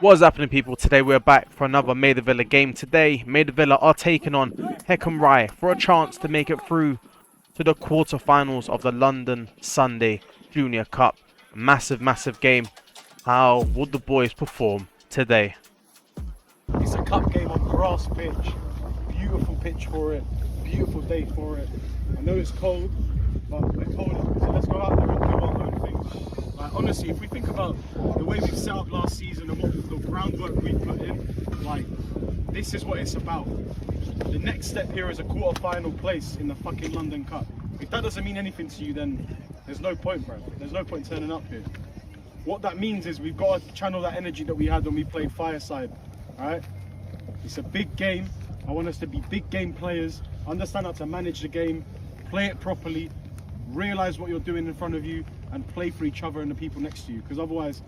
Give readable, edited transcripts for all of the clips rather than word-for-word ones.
What's happening, people? Today we're back for another Maida Villa game. Today, Maida Villa are taking on Peckham Rye for a chance to make it through to the quarterfinals of the London Sunday Junior Cup. A massive, massive game. How would the boys perform today? It's a cup game on grass pitch. Beautiful pitch for it. Beautiful day for it. I know it's cold, but we're cold, so let's go out there and do our own thing. Like, honestly, if we think about the way we've set up last season and what the groundwork we put in, like, this is what it's about. The next step here is a quarter-final place in the fucking London Cup. If that doesn't mean anything to you, then there's no point, bro. There's no point turning up here. What that means is we've got to channel that energy that we had when we played Fireside. Alright? It's a big game. I want us to be big game players, understand how to manage the game, play it properly, realise what you're doing in front of you, and play for each other and the people next to you, because otherwise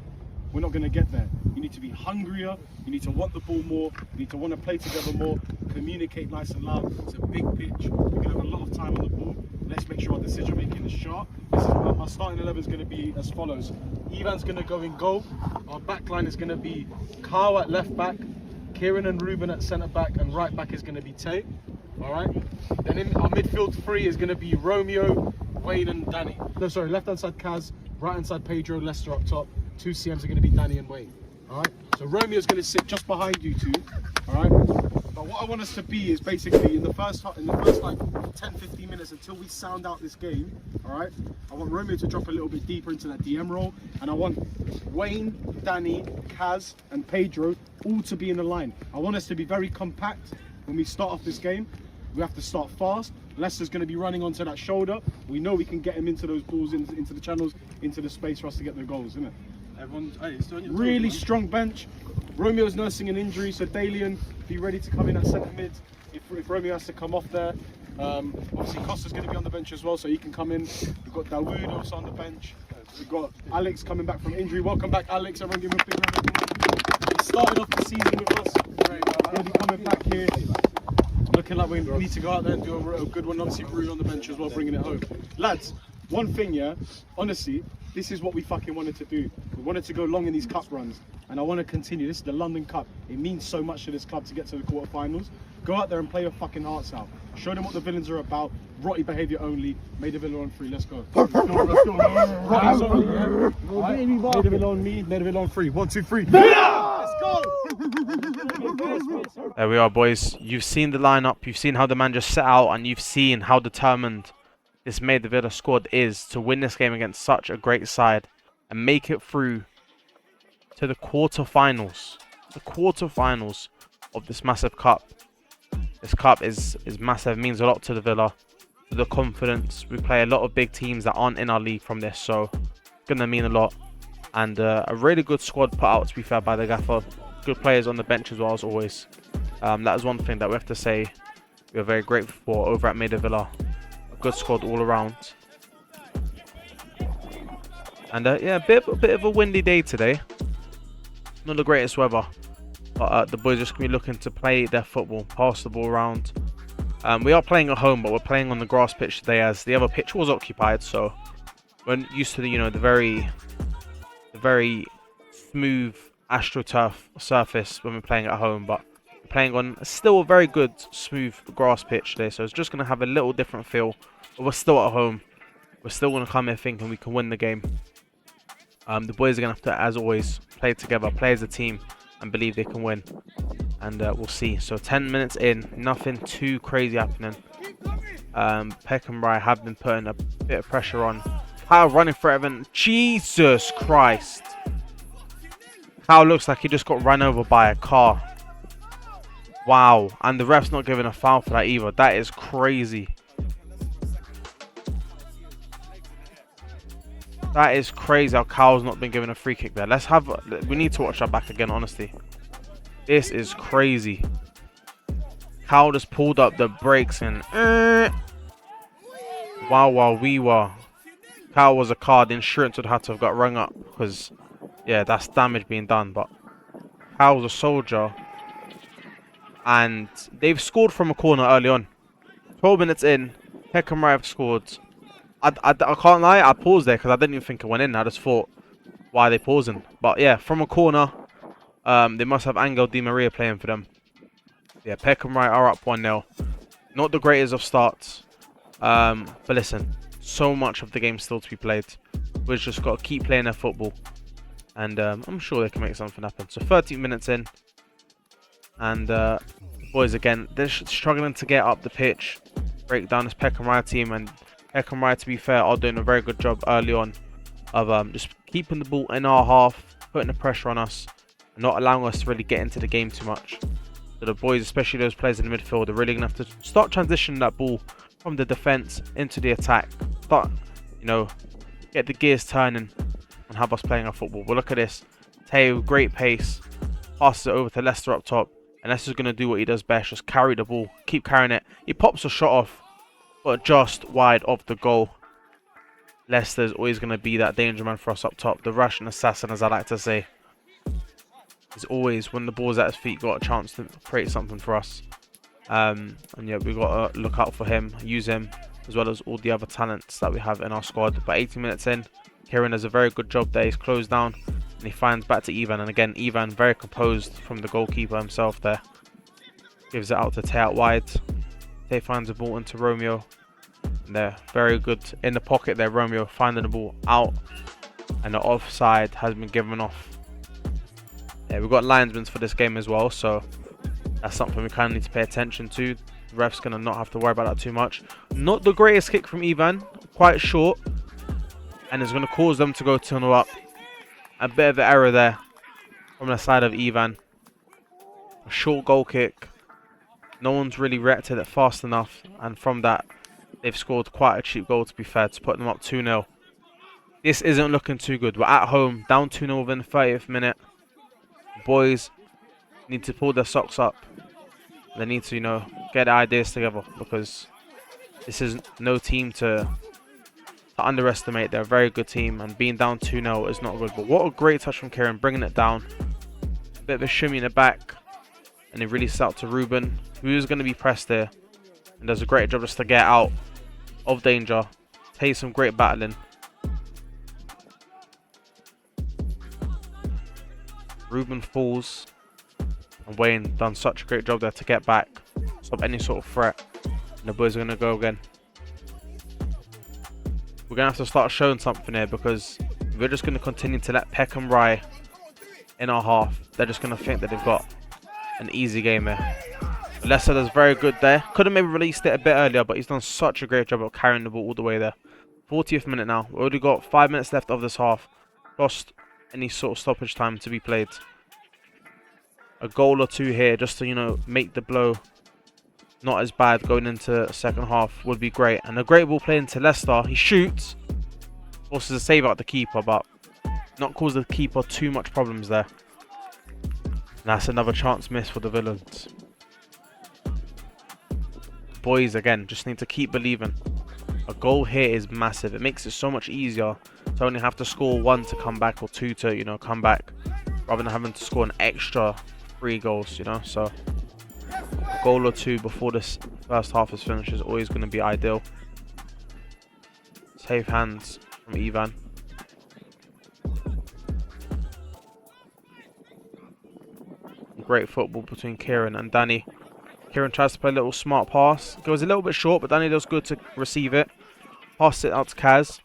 we're not going to get there. You need to be hungrier, you need to want the ball more, you need to want to play together more, communicate nice and loud. It's a big pitch, we're going to have a lot of time on the ball. Let's make sure our decision making is sharp. This is our starting 11 is going to be as follows. Ivan's going to go in goal, our back line is going to be Carl at left back, Kieran and Ruben at centre back, and right back is going to be Tate. Alright? Then in our midfield three is going to be Romeo, Wayne and Danny. No, sorry, left hand side Kaz, right hand side Pedro, Leicester up top. Two CMs are going to be Danny and Wayne. Alright? So Romeo's going to sit just behind you two. Alright? But what I want us to be is basically in the first like 10-15 minutes until we sound out this game. Alright? I want Romeo to drop a little bit deeper into that DM role. And I want Wayne, Danny, Kaz and Pedro all to be in the line. I want us to be very compact when we start off this game. We have to start fast. Leicester's going to be running onto that shoulder. We know we can get him into those balls, into the channels, into the space for us to get the goals, isn't it? Everyone's really strong bench. Romeo's nursing an injury, so Dalian, be ready to come in at centre mid if Romeo has to come off there. Obviously Costa's going to be on the bench as well, so he can come in. We've got Dawood also on the bench. We've got Alex coming back from injury. Welcome back, Alex. Everyone give him a big round of applause. He started off the season with us. He'll be coming back here. Looking like we need to go out there and do a good one. Obviously, Bruno on the bench as well, bringing it home. Lads, one thing, yeah, honestly, this is what we fucking wanted to do. We wanted to go long in these cup runs, and I want to continue. This is the London Cup. It means so much to this club to get to the quarterfinals. Go out there and play your fucking hearts out. Show them what the villains are about. Rotty behaviour only. Maida Villa on 3. Let's go. Let's go. Rotty's only, yeah? Right. Maida Villa on me. Maida Villa on 3. 1, 2, 3. Let's go. There we are, boys. You've seen the lineup, you've seen how the man just set out, and you've seen how determined this Maida Villa squad is to win this game against such a great side and make it through to the quarterfinals. The quarterfinals of this massive cup. This cup is massive, it means a lot to the Villa, to the confidence. We play a lot of big teams that aren't in our league from this, so it's going to mean a lot. And a really good squad put out, to be fair, by the gaffer. Good players on the bench as well, as always. That is one thing that we have to say we are very grateful for over at Maida Villa. A good squad all around. And yeah, a bit of a windy day today. Not the greatest weather. But the boys are just going to be looking to play their football, pass the ball around. We are playing at home, but we're playing on the grass pitch today as the other pitch was occupied. So we're used to the very smooth AstroTurf surface when we're playing at home, but we're playing on still a very good smooth grass pitch today, so it's just going to have a little different feel. But we're still at home. We're still going to come here thinking we can win the game. The boys are going to have to, as always, play together, play as a team, and believe they can win. And we'll see. So 10 minutes in, nothing too crazy happening. Peckham Rye have been putting a bit of pressure on. Kyle running for Evan. Jesus Christ. Kyle looks like he just got run over by a car. Wow. And the ref's not giving a foul for that either. That is crazy. That is crazy how Kyle's not been given a free kick there. We need to watch that back again, honestly. This is crazy. Kyle just pulled up the brakes and wow. Kyle was a car. The insurance would have to have got rung up because, yeah, that's damage being done. But Kyle's a soldier. And they've scored from a corner early on. 12 minutes in, Peckham Rye have scored. I can't lie, I paused there because I didn't even think it went in. I just thought, why are they pausing? But yeah, from a corner, They must have Angel Di Maria playing for them. Yeah, Peckham Rye are up 1-0. Not the greatest of starts. But listen, so much of the game still to be played. We've just got to keep playing their football. And I'm sure they can make something happen. So 13 minutes in. And boys, again, they're struggling to get up the pitch. Break down this Peckham Rye team. And Peckham Rye, to be fair, are doing a very good job early on of just keeping the ball in our half, putting the pressure on us, and not allowing us to really get into the game too much. So the boys, especially those players in the midfield, are really going to have to start transitioning that ball from the defence into the attack. Start, get the gears turning and have us playing our football. But look at this. Teo, great pace. Passes it over to Leicester up top. And Leicester's going to do what he does best. Just carry the ball. Keep carrying it. He pops a shot off, but just wide of the goal. Leicester's always going to be that danger man for us up top. The Russian assassin, as I like to say. He's always, when the ball's at his feet, got a chance to create something for us. And yeah, we've got to look out for him, use him, as well as all the other talents that we have in our squad. But 18 minutes in, Kieran does a very good job there. He's closed down, and he finds back to Ivan. And again, Ivan very composed from the goalkeeper himself there. Gives it out to Tay out wide. Tay finds the ball into Romeo. And they're very good in the pocket there. Romeo finding the ball out, and the offside has been given off. Yeah, we've got linesmen for this game as well, so that's something we kind of need to pay attention to. The ref's going to not have to worry about that too much. Not the greatest kick from Ivan, quite short, and it's going to cause them to go 2-0 up. A bit of an error there from the side of Ivan. A short goal kick. No one's really reacted it fast enough, and from that, they've scored quite a cheap goal, to be fair, to put them up 2-0. This isn't looking too good. We're at home, down 2-0 within the 30th minute. Boys need to pull their socks up. They need to, get their ideas together, because this is no team to underestimate. They're a very good team, and being down 2-0 is not good. But what a great touch from Kieran, bringing it down. A bit of a shimmy in the back, and he releases out to Ruben, who is going to be pressed there, and does a great job just to get out of danger. Takes some great battling. Ruben falls, and Wayne done such a great job there to get back, stop any sort of threat, and the boys are going to go again. We're going to have to start showing something here, because we're just going to continue to let Peckham Rye in our half. They're just going to think that they've got an easy game here. Leicester does very good there. Could have maybe released it a bit earlier, but he's done such a great job of carrying the ball all the way there. 40th minute now. We've already got 5 minutes left of this half. Lost any sort of stoppage time to be played. A goal or two here just to, make the blow not as bad going into second half would be great. And a great ball played into Leicester. He shoots. Forces a save out the keeper, but not cause the keeper too much problems there. And that's another chance missed for the Villains. Boys, again, just need to keep believing. A goal here is massive. It makes it so much easier to only have to score 1 to come back, or 2 to, come back, rather than having to score an extra 3 goals, So a goal or 2 before this first half is finished is always going to be ideal. Safe hands from Ivan. Great football between Kieran and Danny. Kieran tries to play a little smart pass. Goes a little bit short, but Danny does good to receive it. Pass it out to Kaz.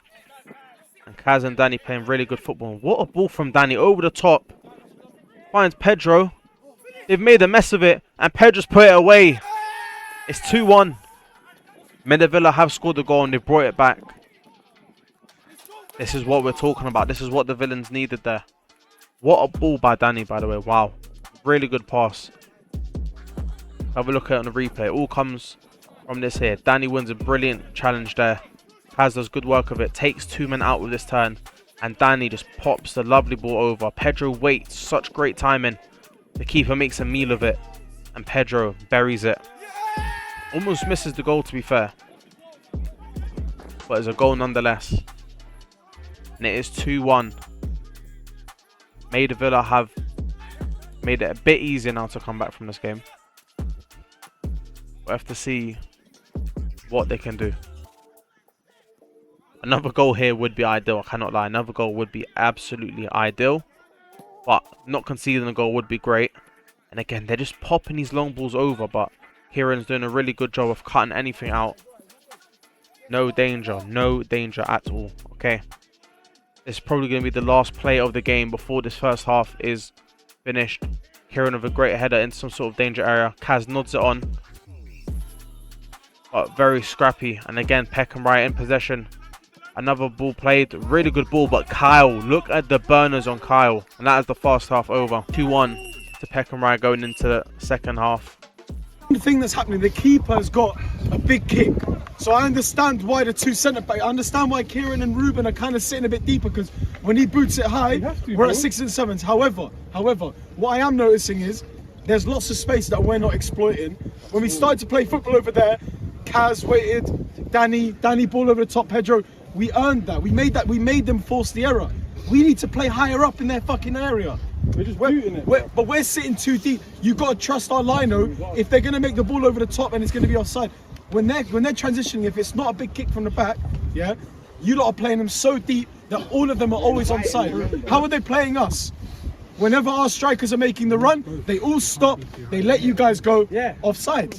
And Kaz and Danny playing really good football. What a ball from Danny over the top. Finds Pedro. They've made a mess of it, and Pedro's put it away. It's 2-1. Maida have scored the goal, and they've brought it back. This is what we're talking about. This is what the Villains needed there. What a ball by Danny, by the way. Wow. Really good pass. Have a look at it on the replay. It all comes from this here. Danny wins a brilliant challenge there. Kaz does good work of it. Takes 2 men out with this turn. And Danny just pops the lovely ball over. Pedro waits. Such great timing. The keeper makes a meal of it. And Pedro buries it. Almost misses the goal, to be fair. But it's a goal nonetheless. And it is 2-1. Maida Villa have made it a bit easier now to come back from this game. We'll have to see what they can do. Another goal here would be ideal. I cannot lie. Another goal would be absolutely ideal. but not conceding a goal would be great. And again, they're just popping these long balls over, but Kieran's doing a really good job of cutting anything out. No danger at all, okay? This is probably going to be the last play of the game before this first half is finished. Kieran with a great header into some sort of danger area. Kaz nods it on. But very scrappy. And again, Peckham Rye in possession. Another ball played. Really good ball. But Kyle, look at the burners on Kyle. And that is the first half over. 2-1 to Peckham Rye going into the second half. The thing that's happening, the keeper's got a big kick. So I understand why the two centre-backs, I understand why Kieran and Ruben are kind of sitting a bit deeper, because when he boots it high, we're at 6s and 7s. However, what I am noticing is there's lots of space that we're not exploiting. When we started to play football over there, Kaz waited, Danny ball over the top, Pedro. We earned that. We made them force the error. We need to play higher up in their fucking area. We're just booting it. But we're sitting too deep. You got to trust our lino. If they're going to make the ball over the top and it's going to be offside, when they're transitioning, if it's not a big kick from the back, yeah, you lot are playing them so deep that all of them are always onside. How are they playing us? Whenever our strikers are making the run, they all stop. They let you guys go offside.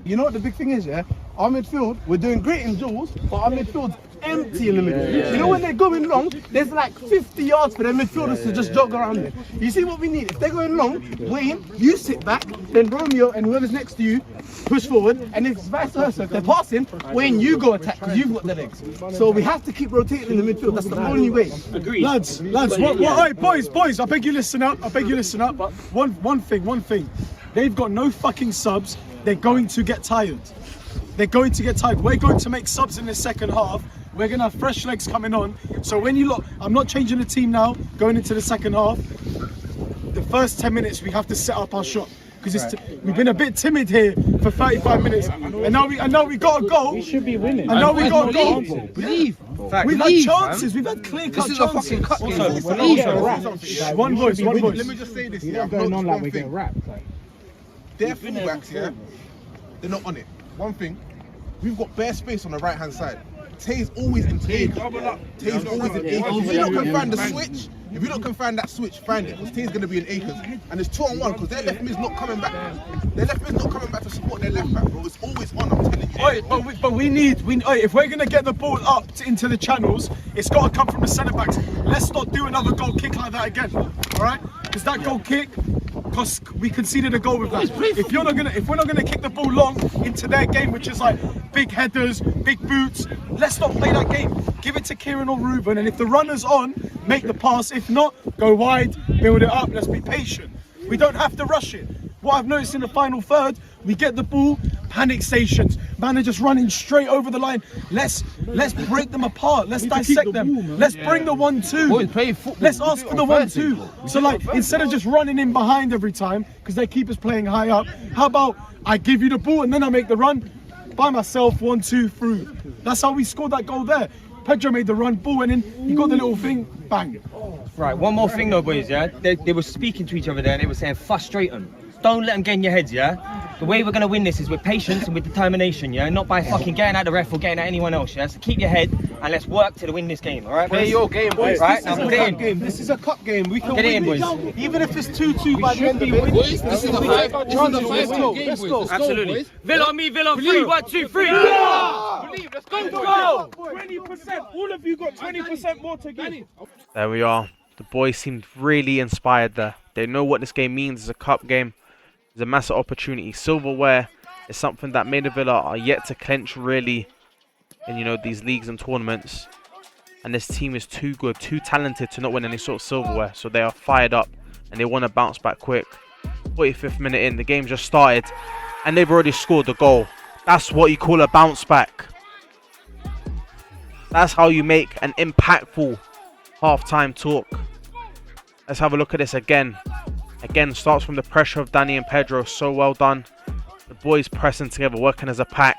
You know what the big thing is, yeah? Our midfield, we're doing great in duels, but our midfield's empty in the middle. You know when they're going long, there's like 50 yards for their midfielders to just jog around there. You see what we need? If they're going long, Wayne, you sit back, then Romeo and whoever's next to you push forward, and if it's vice versa, if they're passing, Wayne, you go attack because you've got the legs. So we have to keep rotating in the midfield. That's the only way. Agreed. Lads, alright, boys, I beg you listen up. One thing. They've got no fucking subs. They're going to get tired. We're going to make subs in the second half. We're going to have fresh legs coming on. So when you look, I'm not changing the team now, going into the second half. The first 10 minutes, we have to set up our shot. Because we've been a bit timid here for 35 minutes. And now we got a goal. We should be winning. And now we got a goal. Believe. We've had chances. We've had clear-cut chances. This is a fucking cup game. One voice. Let me just say this. You're not going on like we get wrapped. Their fullbacks here, they're not on it. One thing, we've got bare space on the right-hand side. Tay's always in Tay. Tay's always in Acres. If you don't can find the switch, if you don't can find that switch, find it. Because Tay's going to be in Acres. And it's 2-on-1 because their left mid's not coming back. Their left mid's not coming back to support their left back, bro. It's always on, I'm telling you. But we need, if we're going to get the ball up into the channels, it's got to come from the centre-backs. Let's not do another goal kick like that again, all right? Because that goal kick, because we conceded a goal with that. If we're not gonna kick the ball long into their game, which is like big headers, big boots, let's not play that game. Give it to Kieran or Ruben, and if the runner's on, make the pass. If not, go wide, build it up. Let's be patient. We don't have to rush it. What I've noticed in the final third, we get the ball, panic stations. Man are just running straight over the line. Let's break them apart. Let's dissect them. Let's bring the 1-2. Let's ask for the 1-2. So like, instead of just running in behind every time, because their keeper's playing high up, how about I give you the ball and then I make the run by myself, 1-2 through. That's how we scored that goal there. Pedro made the run, ball went in, he got the little thing, bang. Right, one more thing though, boys, yeah? They were speaking to each other there and they were saying, frustrate them. Don't let them get in your heads, yeah? The way we're going to win this is with patience and with determination, yeah? Not by fucking getting at the ref or getting at anyone else, yeah? So keep your head and let's work to win this game, alright? Play your game, boys. Right, now put it in. This is a cup game. We can Get it win in, boys. Even if it's 2-2 by the end of it. Boys, this is a five-game. Let's go. Absolutely. Villa on me, Villa on 3, 1, 2, 3. Believe, let's go. 20%. All of you got 20% more to give. There we are. The boys seemed really inspired there. They know what this game means. It's a cup game. It's a massive opportunity. Silverware is something that Maida Villa are yet to clinch really in, these leagues and tournaments. And this team is too good, too talented to not win any sort of silverware. So they are fired up and they want to bounce back quick. 45th minute in, the game just started and they've already scored the goal. That's what you call a bounce back. That's how you make an impactful half-time talk. Let's have a look at this again. Again, starts from the pressure of Danny and Pedro. So well done. The boys pressing together, working as a pack.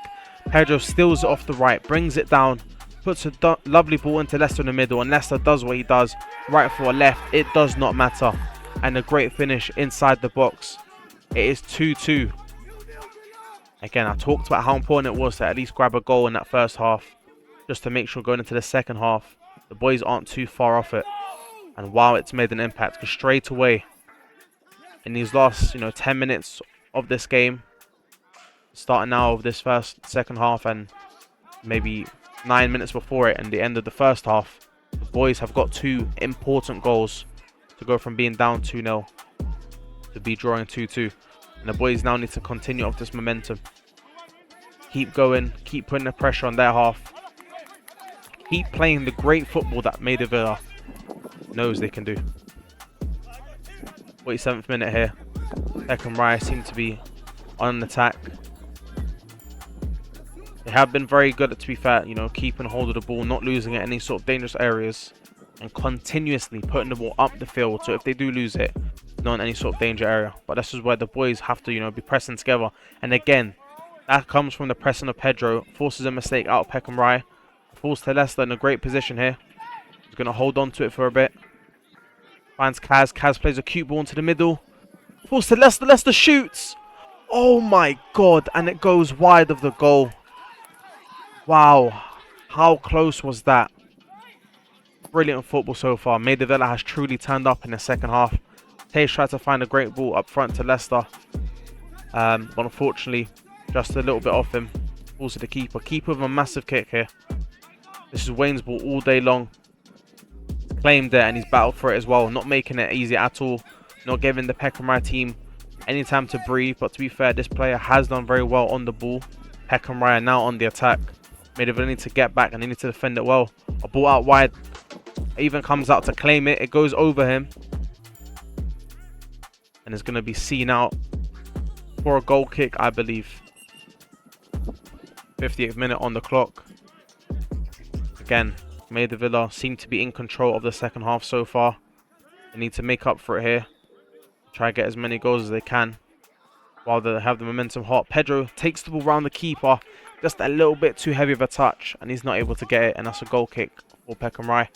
Pedro steals it off the right, brings it down, puts a lovely ball into Leicester in the middle, and Leicester does what he does. Right for a left, it does not matter. And a great finish inside the box. It is 2-2. Again, I talked about how important it was to at least grab a goal in that first half, just to make sure going into the second half, the boys aren't too far off it. And wow, it's made an impact, because straight away in these last 10 minutes of this game, starting now of this second half, and maybe 9 minutes before it and the end of the first half, the boys have got 2 important goals to go from being down 2-0 to be drawing 2-2. And the boys now need to continue off this momentum. Keep going, keep putting the pressure on their half. Keep playing the great football that Maida Villa knows they can do. 47th minute here. Peckham Rye seem to be on an attack. They have been very good, to be fair, keeping hold of the ball, not losing it in any sort of dangerous areas, and continuously putting the ball up the field. So if they do lose it, not in any sort of danger area. But this is where the boys have to, be pressing together. And again, that comes from the pressing of Pedro. Forces a mistake out of Peckham Rye. Falls to Leicester in a great position here. He's going to hold on to it for a bit. Finds Kaz. Kaz plays a cute ball into the middle. Falls to Leicester. Leicester shoots. Oh my god. And it goes wide of the goal. Wow. How close was that? Brilliant football so far. Maida Villa has truly turned up in the second half. Tays tried to find a great ball up front to Leicester. But unfortunately, just a little bit off him. Falls to the keeper. Keeper with a massive kick here. This is Wayne's ball all day long. Claimed it and he's battled for it as well. Not making it easy at all. Not giving the Peckham Rye team any time to breathe. But to be fair, this player has done very well on the ball. Peckham Rye are now on the attack. Maida Villa need to get back and they need to defend it well. A ball out wide. Even comes out to claim it. It goes over him. And it's going to be seen out for a goal kick, I believe. 58th minute on the clock. Again, Maida Villa seem to be in control of the second half so far. They need to make up for it here. Try to get as many goals as they can while they have the momentum hot. Pedro takes the ball round the keeper. Just a little bit too heavy of a touch. And he's not able to get it. And that's a goal kick for Peckham Rye.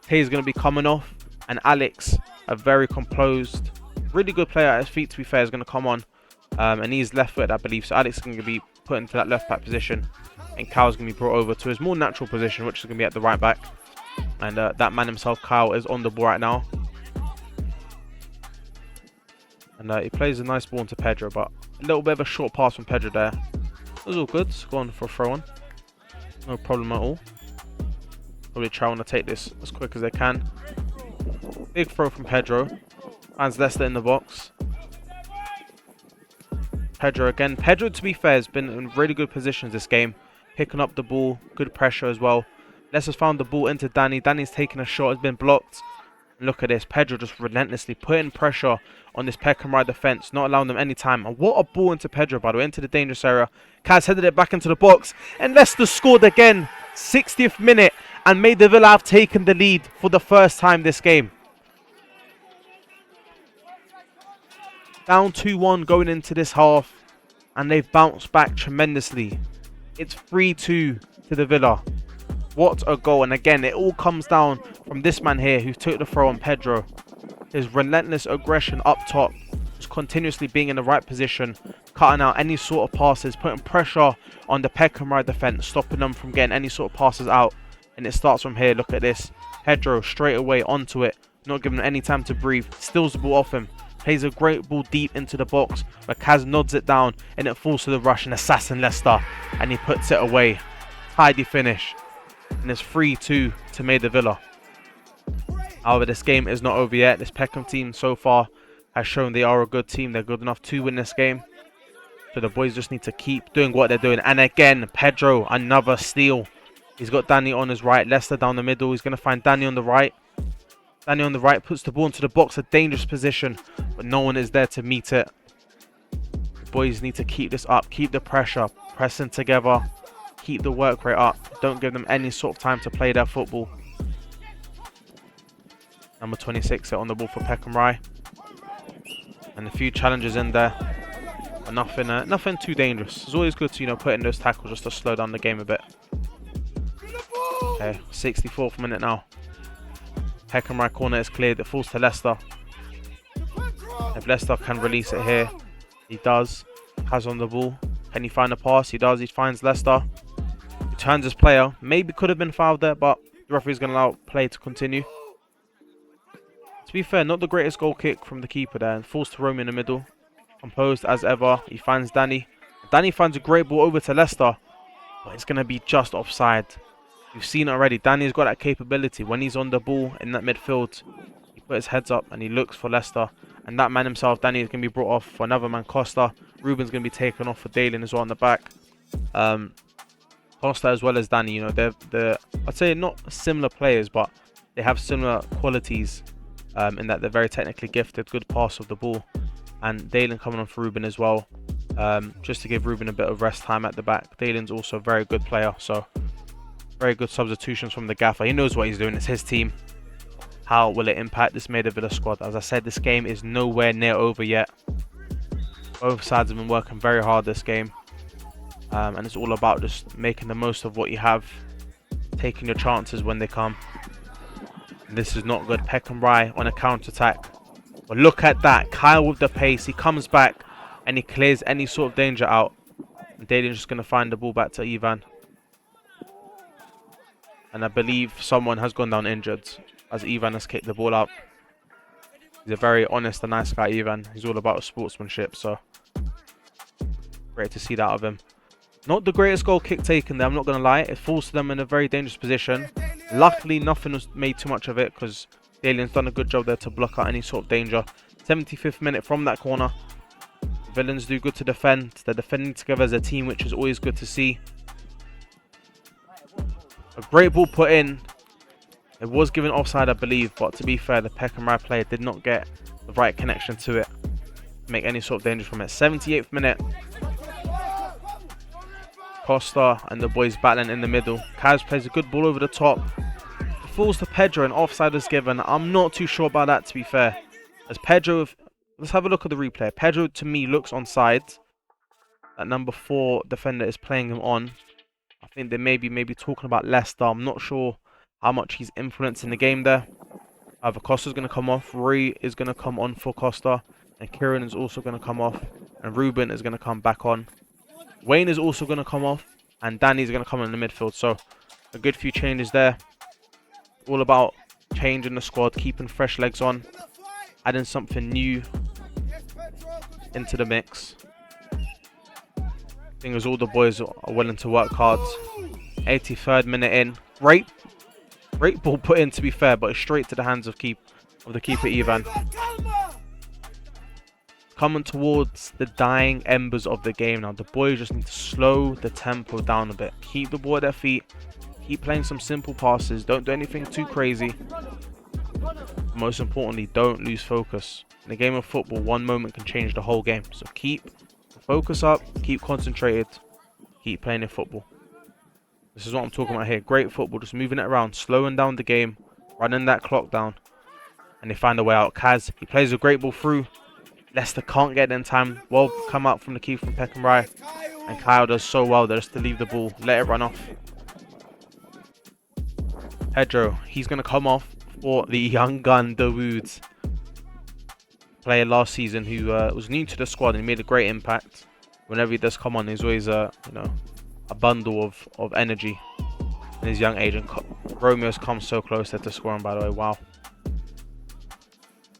Tay is going to be coming off. And Alex, a very composed, really good player at his feet, to be fair, is going to come on. And he's left-footed, I believe. So Alex is going to be put into that left-back position. And Kyle's going to be brought over to his more natural position, which is going to be at the right back. And that man himself, Kyle, is on the ball right now. And he plays a nice ball into Pedro, but a little bit of a short pass from Pedro there. It was all good. It's gone for a throw-in. No problem at all. Probably trying to take this as quick as they can. Big throw from Pedro. Finds Leicester in the box. Pedro again. Pedro, to be fair, has been in really good positions this game. Picking up the ball. Good pressure as well. Leicester's found the ball into Danny. Danny's taken a shot. Has been blocked. And look at this. Pedro just relentlessly putting pressure on this Peckham Rye defence. Not allowing them any time. And what a ball into Pedro, by the way. Into the dangerous area. Kaz headed it back into the box. And Leicester scored again. 60th minute. And Maida Villa have taken the lead for the first time this game. Down 2-1 going into this half. And they've bounced back tremendously. It's 3-2 to the Villa. What a goal. And again, it all comes down from this man here who took the throw on Pedro. His relentless aggression up top. Just continuously being in the right position. Cutting out any sort of passes. Putting pressure on the Peckham Rye defence. Stopping them from getting any sort of passes out. And it starts from here. Look at this. Pedro straight away onto it. Not giving him any time to breathe. Steals the ball off him. Plays a great ball deep into the box. But Kaz nods it down. And it falls to the Russian assassin Leicester. And he puts it away. Tidy finish. And it's 3-2 to Maida Villa. However, this game is not over yet. This Peckham team so far has shown they are a good team. They're good enough to win this game. So the boys just need to keep doing what they're doing. And again, Pedro, another steal. He's got Danny on his right. Leicester down the middle. He's going to find Danny on the right. Danny on the right puts the ball into the box. A dangerous position. But no one is there to meet it. The boys need to keep this up. Keep the pressure. Pressing together. Keep the work rate up. Don't give them any sort of time to play their football. Number 26 on the ball for Peckham Rye. And a few challenges in there. But nothing too dangerous. It's always good to, put in those tackles just to slow down the game a bit. Okay, 64th minute now. Peckham Rye corner is cleared. It falls to Leicester. If Leicester can release it here, he does. Has on the ball. Can he find a pass? He does. He finds Leicester. He turns his player. Maybe could have been fouled there, but the referee's going to allow play to continue. be fair, not the greatest goal kick from the keeper there. And forced to roam in the middle. Composed as ever. He finds Danny. Danny finds a great ball over to Leicester. But it's going to be just offside. You've seen it already. Danny's got that capability. When he's on the ball in that midfield, he puts his heads up and he looks for Leicester. And that man himself, Danny, is going to be brought off for another man, Costa. Ruben's going to be taken off for Dalen as well on the back. Costa as well as Danny, you know, they're I'd say not similar players, but they have similar qualities in that they're very technically gifted, good pass of the ball. And Dalen coming on for Ruben as well, just to give Ruben a bit of rest time at the back. Dalen's also a very good player, so very good substitutions from the gaffer. He knows what he's doing, it's his team. How will it impact this Maida Villa squad? As I said, this game is nowhere near over yet. Both sides have been working very hard this game. And it's all about just making the most of what you have. Taking your chances when they come. And this is not good. Peckham Rye on a counter-attack. But look at that. Kyle with the pace. He comes back and he clears any sort of danger out. And Dalen's just going to find the ball back to Ivan. And I believe someone has gone down injured, as Ivan has kicked the ball out. He's a very honest and nice guy, Ivan. He's all about sportsmanship, so great to see that of him. Not the greatest goal kick taken there, I'm not going to lie. It forced them in a very dangerous position. Luckily, nothing was made too much of it because Dalen's done a good job there to block out any sort of danger. 75th minute from that corner. The Villains do good to defend. They're defending together as a team, which is always good to see. A great ball put in. It was given offside, I believe, but to be fair, the Peckham Rye player did not get the right connection to it to make any sort of danger from it. 78th minute. Costa and the boys battling in the middle. Kaz plays a good ball over the top. It falls to Pedro and offside is given. I'm not too sure about that, to be fair. As Pedro, let's have a look at the replay. Pedro, to me, looks onside. That number 4 defender is playing him on. I think they may be talking about Leicester. I'm not sure how much he's influencing the game there. However, Costa's going to come off. Roy is going to come on for Costa. And Kieran is also going to come off. And Ruben is going to come back on. Wayne is also going to come off. And Danny's going to come in the midfield. So, a good few changes there. All about changing the squad, keeping fresh legs on. Adding something new into the mix. I think as all the boys are willing to work hard. 83rd minute in. Great ball put in, to be fair, but it's straight to the hands of the keeper Ivan. Coming towards the dying embers of the game now. The boys just need to slow the tempo down a bit. Keep the ball at their feet. Keep playing some simple passes. Don't do anything too crazy. Most importantly, don't lose focus. In a game of football, one moment can change the whole game. So keep the focus up. Keep concentrated. Keep playing your football. This is what I'm talking about here. Great football. Just moving it around. Slowing down the game. Running that clock down. And they find a way out. Kaz, he plays a great ball through. Leicester can't get it in time. Well come out from the keeper from Peckham Rye. And Kyle does so well there just to leave the ball. Let it run off. Pedro, he's going to come off for the young gun, Dawood. Player last season who was new to the squad and made a great impact. Whenever he does come on, he's always a bundle of energy in his young age. And Romeo's come so close there to scoring, by the way. Wow.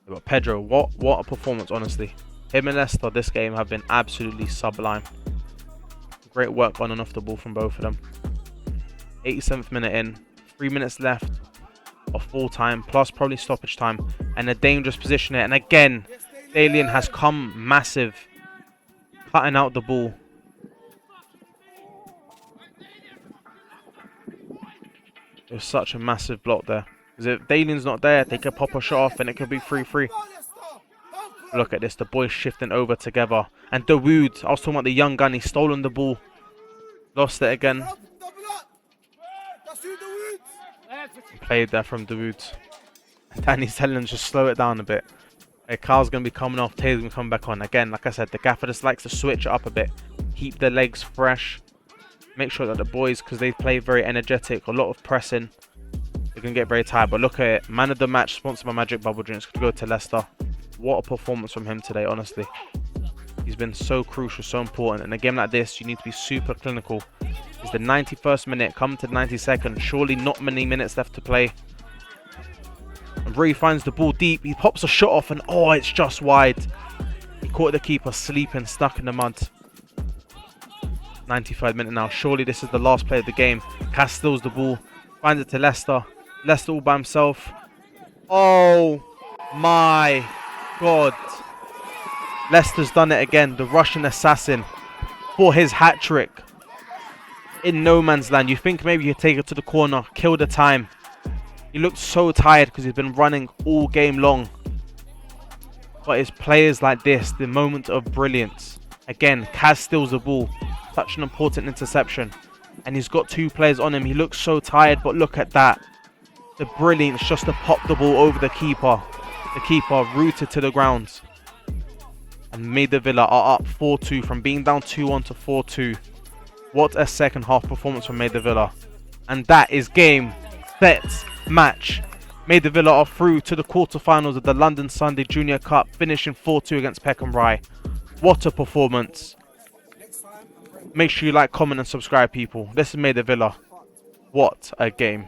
But Pedro, what a performance, honestly. Him and Leicester this game have been absolutely sublime. Great work on and off the ball from both of them. 87th minute in. 3 minutes left of full time, plus probably stoppage time. And a dangerous position here. And again, Dalen has come massive. Cutting out the ball. It was such a massive block there. Because if Dalen's not there, they could pop a shot off and it could be 3-3. Look at this, the boys shifting over together. And Dawood, I was talking about the young gun, he's stolen the ball. Lost it again. Played there from Dawood. And Danny's telling him to just slow it down a bit. Hey, Carl's going to be coming off, Taylor's going to come back on. Again, like I said, the gaffer just likes to switch it up a bit. Keep their legs fresh. Make sure that the boys, because they play very energetic, a lot of pressing. They can get very tired, but look at it. Man of the match, sponsored by Magic Bubble Drinks, could go to Leicester. What a performance from him today, honestly. He's been so crucial, so important. In a game like this, you need to be super clinical. It's the 91st minute, come to the 92nd. Surely not many minutes left to play. And Rye finds the ball deep. He pops a shot off and oh, it's just wide. He caught the keeper sleeping, stuck in the mud. 95 minute now. Surely this is the last play of the game. Cass steals the ball. Finds it to Leicester. Leicester all by himself. Oh my God. Leicester's done it again. The Russian assassin for his hat-trick. In no man's land. You think maybe he'd take it to the corner, kill the time. He looked so tired because he's been running all game long. But it's players like this, the moment of brilliance. Again, Kaz steals the ball. Such an important interception. And he's got 2 players on him. He looks so tired, but look at that. The brilliance just to pop the ball over the keeper. The keeper rooted to the ground. And Maida Villa are up 4-2 from being down 2-1 to 4-2. What a second half performance from Maida Villa. And that is game, set, match. Maida Villa are through to the quarterfinals of the London Sunday Junior Cup, finishing 4-2 against Peckham Rye. What a performance. Make sure you like, comment and subscribe, people. This is Maida Villa. What a game.